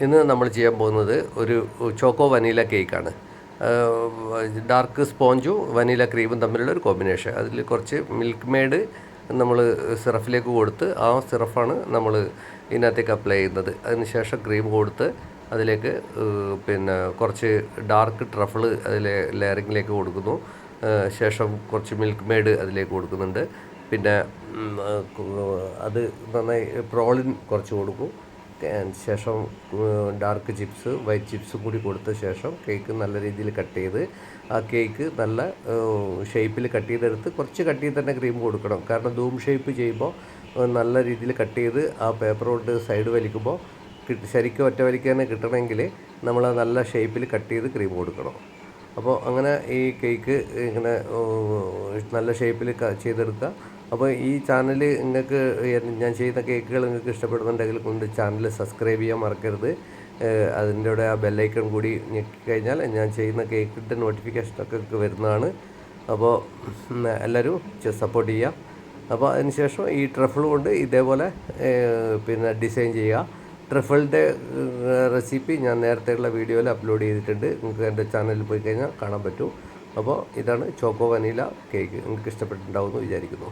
ഇന്ന് നമ്മൾ ചെയ്യാൻ പോകുന്നത് ഒരു ചോക്കോ വനീല കേക്കാണ്. ഡാർക്ക് സ്പോഞ്ചും വനീല ക്രീമും തമ്മിലുള്ള ഒരു കോമ്പിനേഷൻ. അതിൽ കുറച്ച് മിൽക്ക് മെയ്ഡ് നമ്മൾ സിറപ്പിലേക്ക് കൊടുത്ത് ആ സിറപ്പാണ് നമ്മൾ ഇതിനകത്തേക്ക് അപ്ലൈ ചെയ്യുന്നത്. അതിനുശേഷം ക്രീം കൊടുത്ത് അതിലേക്ക് പിന്നെ കുറച്ച് ഡാർക്ക് ട്രഫിൾ അതിലെ ലെയറിങ്ങിലേക്ക് കൊടുക്കുന്നു. ശേഷം കുറച്ച് മിൽക്ക് മെയ്ഡ് അതിലേക്ക് കൊടുക്കുന്നുണ്ട്. പിന്നെ അത് നന്നായി പ്രോളിൻ കുറച്ച് കൊടുക്കും. ശേഷം ഡാർക്ക് ചിപ്സ് വൈറ്റ് ചിപ്സും കൂടി കൊടുത്ത ശേഷം കേക്ക് നല്ല രീതിയിൽ കട്ട് ചെയ്ത് ആ കേക്ക് നല്ല ഷേപ്പിൽ കട്ട് ചെയ്തെടുത്ത് കുറച്ച് കട്ട് ചെയ്ത് തന്നെ ക്രീം കൊടുക്കണം. കാരണം ധൂം ഷേപ്പ് ചെയ്യുമ്പോൾ നല്ല രീതിയിൽ കട്ട് ചെയ്ത് ആ പേപ്പർ കൊണ്ട് സൈഡ് വലിക്കുമ്പോൾ ശരിക്കും ഒറ്റ വലിക്കാൻ കിട്ടണമെങ്കിൽ നമ്മൾ നല്ല ഷേപ്പിൽ കട്ട് ചെയ്ത് ക്രീം കൊടുക്കണം. അപ്പോൾ അങ്ങനെ ഈ കേക്ക് ഇങ്ങനെ നല്ല ഷേപ്പിൽ ചെയ്തെടുക്കുക. അപ്പോൾ ഈ ചാനൽ നിങ്ങൾക്ക് ഞാൻ ചെയ്യുന്ന കേക്കുകൾ നിങ്ങൾക്ക് ഇഷ്ടപ്പെടുന്നുണ്ടെങ്കിൽ കൊണ്ട് ചാനൽ സബ്സ്ക്രൈബ് ചെയ്യാൻ മറക്കരുത്. അതിൻ്റെ കൂടെ ആ ബെല്ലൈക്കൺ കൂടി ഞെക്കിക്കഴിഞ്ഞാൽ ഞാൻ ചെയ്യുന്ന കേക്കിൻ്റെ നോട്ടിഫിക്കേഷനൊക്കെ വരുന്നതാണ്. അപ്പോൾ എല്ലാവരും സപ്പോർട്ട് ചെയ്യുക. അപ്പോൾ അതിനുശേഷം ഈ ട്രഫിൾ കൊണ്ട് ഇതേപോലെ പിന്നെ ഡിസൈൻ ചെയ്യുക. ട്രഫിളിൻ്റെ റെസിപ്പി ഞാൻ നേരത്തെയുള്ള വീഡിയോയിൽ അപ്ലോഡ് ചെയ്തിട്ടുണ്ട്. നിങ്ങൾക്ക് എൻ്റെ ചാനലിൽ പോയി കഴിഞ്ഞാൽ കാണാൻ പറ്റും. അപ്പോൾ ഇതാണ് ചോക്കോ വനീല കേക്ക്. നിങ്ങൾക്ക് ഇഷ്ടപ്പെട്ടിട്ടുണ്ടാവുമെന്ന് വിചാരിക്കുന്നു.